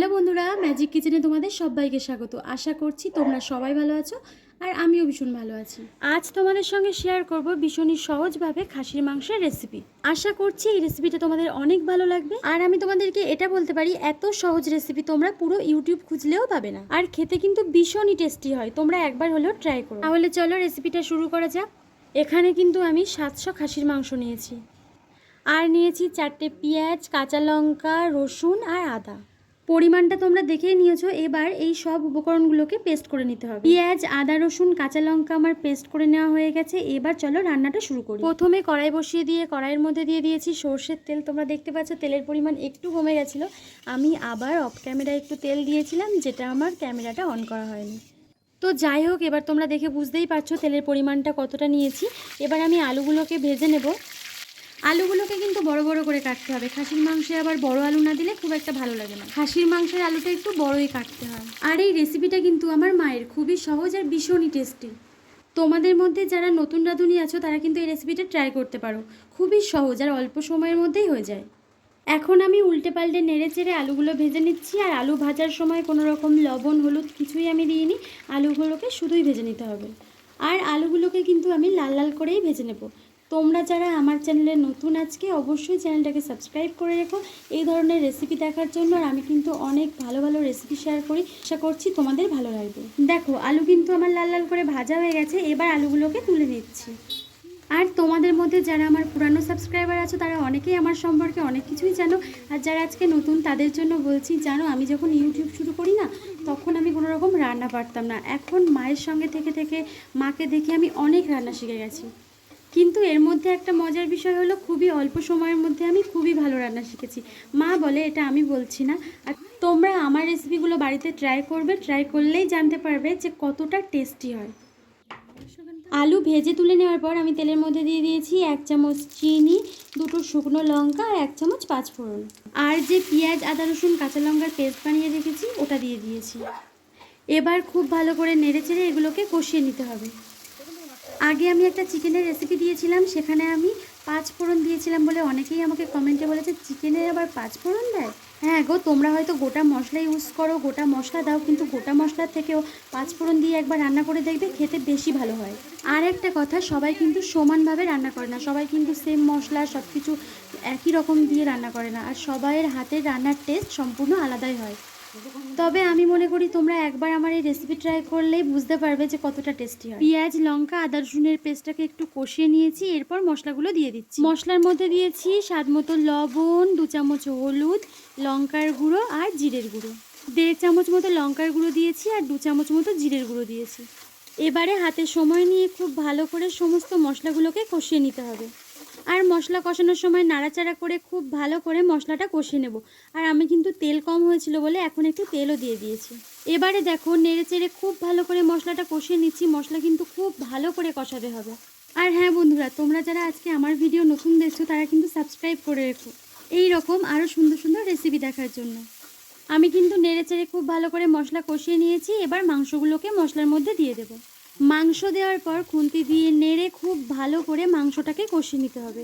Hello বন্ধুরা, magic কিচেনে তোমাদের সবাইকে স্বাগত। আশা করছি তোমরা সবাই ভালো আছো আর আমিও ভীষণ ভালো আছি। আজ তোমাদের সঙ্গে শেয়ার করব ভীষণই সহজভাবে খাসির মাংসের রেসিপি। আশা করছি এই রেসিপিটা তোমাদের অনেক ভালো লাগবে। আর আমি তোমাদেরকে এটা বলতে পারি, এত সহজ রেসিপি তোমরা পুরো ইউটিউব খুঁজলেও পাবে না। আর খেতে কিন্তু ভীষণই টেস্টি হয়, তোমরা একবার হলেও ট্রাই করো। তাহলে চলো রেসিপিটা শুরু করা যাক। এখানে কিন্তু আমি 700 খাসির মাংস নিয়েছি, আর নিয়েছি 4টে পেঁয়াজ, কাঁচা লঙ্কা, রসুন আর আদা। পরিমাণটা তোমরা দেখেই নিয়েছো। এবার এই সব উপকরণগুলোকে পেস্ট করে নিতে হবে। পেঁয়াজ, আদা, রসুন, কাঁচা লঙ্কা আমার পেস্ট করে নেওয়া হয়ে গেছে। এবার চলো রান্নাটা শুরু করি। প্রথমে কড়াই বসিয়ে দিয়ে কড়াইয়ের মধ্যে দিয়ে দিয়েছি সর্ষের তেল। তোমরা দেখতে পাচ্ছ তেলের পরিমাণ একটু কমে গেছিলো। আমি আবার অফ ক্যামেরায় একটু তেল দিয়েছিলাম, যেটা আমার ক্যামেরাটা অন করা হয়নি। তো যাই হোক, এবার তোমরা দেখে বুঝতেই পারছো তেলের পরিমাণটা কতটা নিয়েছি। এবার আমি আলুগুলোকে ভেজে নেব। আলুগুলোকে কিন্তু বড় বড় করে কাটতে হবে। খাসির মাংসে আবার বড় আলু না দিলে খুব একটা ভালো লাগে না। খাসির মাংসের আলুটা একটু বড়ই কাটতে হয়। আর এই রেসিপিটা কিন্তু আমার মায়ের, খুবই সহজ আর ভীষণই টেস্টি। তোমাদের মধ্যে যারা নতুন রাঁধুনি আছো তারা কিন্তু এই রেসিপিটা ট্রাই করতে পারো। খুবই সহজ আর অল্প সময়ের মধ্যেই হয়ে যায়। এখন আমি উল্টে পাল্টে নেড়ে চেড়ে আলুগুলো ভেজে নিচ্ছি। আর আলু ভাজার সময় কোনো রকম লবণ হলুদ কিছুই আমি দিইনি। আলুগুলোকে শুধুই ভেজে নিতে হবে। আর আলুগুলোকে কিন্তু আমি লাল লাল করেই ভেজে নেব। তোমরা যারা আমার চ্যানেলে নতুন আজকে অবশ্যই চ্যানেলটাকে সাবস্ক্রাইব করে রেখো এই ধরনের রেসিপি দেখার জন্য। আর আমি কিন্তু অনেক ভালো ভালো রেসিপি শেয়ার করি, আশা করছি তোমাদের ভালো লাগবে। দেখো আলু কিন্তু আমার লাল লাল করে ভাজা হয়ে গেছে। এবার আলুগুলোকে তুলে নিচ্ছি। আর তোমাদের মধ্যে যারা আমার পুরানো সাবস্ক্রাইবার আছো তারা অনেকেই আমার সম্পর্কে অনেক কিছুই জানো। আর যারা আজকে নতুন তাদের জন্য বলছি, জানো আমি যখন ইউটিউব শুরু করি না, তখন আমি কোনো রকম রান্না পারতাম না। এখন মায়ের সঙ্গে থেকে থেকে মাকে দেখে আমি অনেক রান্না শিখে গেছি। কিন্তু এর মধ্যে একটা মজার বিষয় হলো, খুবই অল্প সময়ের মধ্যে আমি খুবই ভালো রান্না শিখেছি। মা বলে, এটা আমি বলছি না। আর তোমরা আমার রেসিপিগুলো বাড়িতে ট্রাই করবে, ট্রাই করলেই জানতে পারবে যে কতটা টেস্টি হয়। আলু ভেজে তুলে নেওয়ার পর আমি তেলের মধ্যে দিয়ে দিয়েছি 1 চামচ চিনি, 2টো শুকনো লঙ্কা আর 1 চামচ পাঁচফোড়ন। আর যে পেঁয়াজ, আদা, রসুন, কাঁচা লঙ্কার পেস্ট বানিয়ে রেখেছি ওটা দিয়ে দিয়েছি। এবার খুব ভালো করে নেড়ে চেড়ে এগুলোকে কষিয়ে নিতে হবে। আগে আমি একটা চিকেনের রেসিপি দিয়েছিলাম, সেখানে আমি 5 ফোড়ন দিয়েছিলাম বলে অনেকেই আমাকে কমেন্টে বলেছে চিকেনে আবার 5 ফোড়ন দেয়। হ্যাঁ গো, তোমরা হয়তো গোটা মশলা ইউজ করো, গোটা মশলা দাও, কিন্তু গোটা মশলার থেকেও 5 ফোড়ন দিয়ে একবার রান্না করে দেখবে, খেতে বেশি ভালো হয়। আর একটা কথা, সবাই কিন্তু সমানভাবে রান্না করে না, সবাই কিন্তু সেম মশলা সব কিছু একই রকম দিয়ে রান্না করে না। আর সবাইয়ের হাতের রান্নার টেস্ট সম্পূর্ণ আলাদাই হয়। তবে আমি মনে করি তোমরা একবার আমার এই রেসিপি ট্রাই করলেই বুঝতে পারবে যে কতটা টেস্টি হয়। পেঁয়াজ, লঙ্কা, আদা, রসুনের পেস্টটাকে একটু কষিয়ে নিয়েছি। এরপর মশলাগুলো দিয়ে দিচ্ছি। মশলার মধ্যে দিয়েছি স্বাদ মতো লবণ, 2 চামচ হলুদ, লঙ্কার গুঁড়ো আর জিরের গুঁড়ো, 1.5 চামচ মতো লঙ্কার গুঁড়ো দিয়েছি আর 2 চামচ মতো জিরের গুঁড়ো দিয়েছি। এবারে হাতে সময় নিয়ে খুব ভালো করে সমস্ত মশলাগুলোকে কষিয়ে নিতে হবে। আর মশলা কষানোর সময় নাড়াচাড়া করে খুব ভালো করে মশলাটা কষিয়ে নেব। আর আমি কিন্তু তেল কম হয়েছিল বলে এখন একটু তেলও দিয়ে দিয়েছি। এবারে দেখো নেড়ে চেড়ে খুব ভালো করে মশলাটা কষিয়ে নিচ্ছি। মশলা কিন্তু খুব ভালো করে কষাতে হবে। আর হ্যাঁ বন্ধুরা, তোমরা যারা আজকে আমার ভিডিও নতুন দেখছো তারা কিন্তু সাবস্ক্রাইব করে রেখো এই রকম আরও সুন্দর সুন্দর রেসিপি দেখার জন্য। আমি কিন্তু নেড়ে চেড়ে খুব ভালো করে মশলা কষিয়ে নিয়েছি। এবার মাংসগুলোকে মশলার মধ্যে দিয়ে দেব। মাংস দেওয়ার পর খুন্তি দিয়ে নেড়ে খুব ভালো করে মাংসটাকে কষিয়ে নিতে হবে।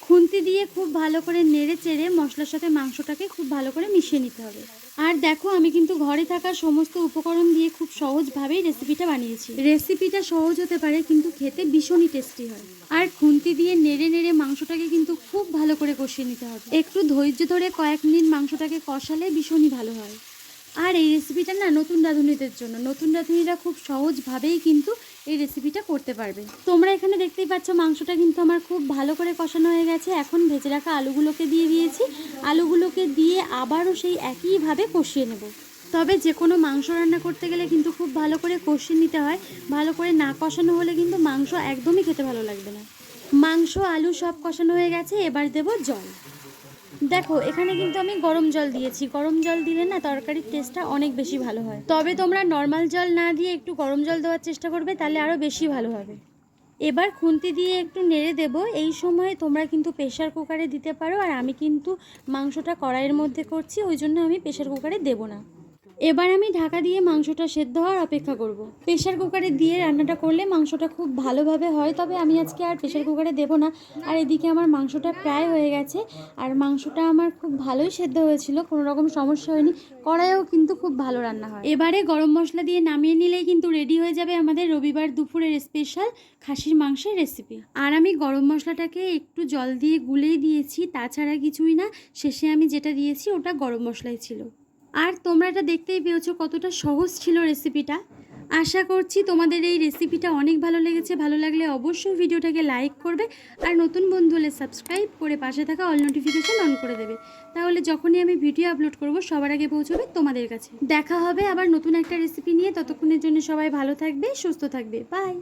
খুন্তি দিয়ে খুব ভালো করে নেড়ে চেড়ে মশলার সাথে মাংসটাকে খুব ভালো করে মিশিয়ে নিতে হবে। আর দেখো আমি কিন্তু ঘরে থাকা সমস্ত উপকরণ দিয়ে খুব সহজভাবেই রেসিপিটা বানিয়েছি। রেসিপিটা সহজ হতে পারে কিন্তু খেতে ভীষণই টেস্টি হয়। আর খুন্তি দিয়ে নেড়ে নেড়ে মাংসটাকে কিন্তু খুব ভালো করে কষিয়ে নিতে হবে। একটু ধৈর্য ধরে কয়েক মিনিট মাংসটাকে কষালে ভীষণই ভালো হয়। আর এই রেসিপিটা না নতুন রাঁধুনিদের জন্য, নতুন রাঁধুনিরা খুব সহজভাবেই কিন্তু এই রেসিপিটা করতে পারবে। তোমরা এখানে দেখতেই পাচ্ছ মাংসটা কিন্তু আমার খুব ভালো করে কষানো হয়ে গেছে। এখন ভেজে রাখা আলুগুলোকে দিয়ে দিয়েছি। আলুগুলোকে দিয়ে আবারও সেই একইভাবে কষিয়ে নেব। তবে যে কোনো মাংস রান্না করতে গেলে কিন্তু খুব ভালো করে কষিয়ে নিতে হয়। ভালো করে না কষানো হলে কিন্তু মাংস একদমই খেতে ভালো লাগবে না। মাংস, আলু সব কষানো হয়ে গেছে। এবার দেব জল। দেখো এখানে কিন্তু আমি গরম জল দিয়েছি। গরম জল দিলে না তরকারির টেস্টটা অনেক বেশি ভালো হয়। তবে তোমরা নর্মাল জল না দিয়ে একটু গরম জল দেওয়ার চেষ্টা করবে, তাহলে আরও বেশি ভালো হবে। এবার খুন্তি দিয়ে একটু নেড়ে দেব। এই সময় তোমরা কিন্তু প্রেশার কুকারে দিতে পারো, আর আমি কিন্তু মাংসটা কড়াইয়ের মধ্যে করছি, ওই জন্য আমি প্রেশার কুকারে দেব না। এবার আমি ঢাকা দিয়ে মাংসটা সেদ্ধ হওয়ার অপেক্ষা করব। প্রেশার কুকারে দিয়ে রান্নাটা করলে মাংসটা খুব ভালোভাবে হয়, তবে আমি আজকে আর প্রেশার কুকারে দেবো না। আর এদিকে আমার মাংসটা প্রায় হয়ে গেছে, আর মাংসটা আমার খুব ভালোই সেদ্ধ হয়েছিল, কোনো রকম সমস্যা হয়নি। কড়াইও কিন্তু খুব ভালো রান্না হয়। এবারে গরম মশলা দিয়ে নামিয়ে নিলেই কিন্তু রেডি হয়ে যাবে আমাদের রবিবার দুপুরের স্পেশাল খাসির মাংসের রেসিপি। আর আমি গরম মশলাটাকে একটু জল দিয়ে গুলেই দিয়েছি, তাছাড়া কিছুই না। শেষে আমি যেটা দিয়েছি ওটা গরম মশলাই ছিল। আর তোমরা এটা দেখতেই পেয়েছো কতটা সহজ ছিল রেসিপিটা। আশা করছি তোমাদের এই রেসিপিটা অনেক ভালো লেগেছে। ভালো লাগলে অবশ্যই ভিডিওটাকে লাইক করবে, আর নতুন বন্ধু হলে সাবস্ক্রাইব করে পাশে থাকা অল নোটিফিকেশন অন করে দেবে। তাহলে যখনই আমি ভিডিও আপলোড করব সবার আগে পৌঁছবে তোমাদের কাছে। দেখা হবে আবার নতুন একটা রেসিপি নিয়ে। ততক্ষণের জন্য সবাই ভালো থাকবে, সুস্থ থাকবে। বাই।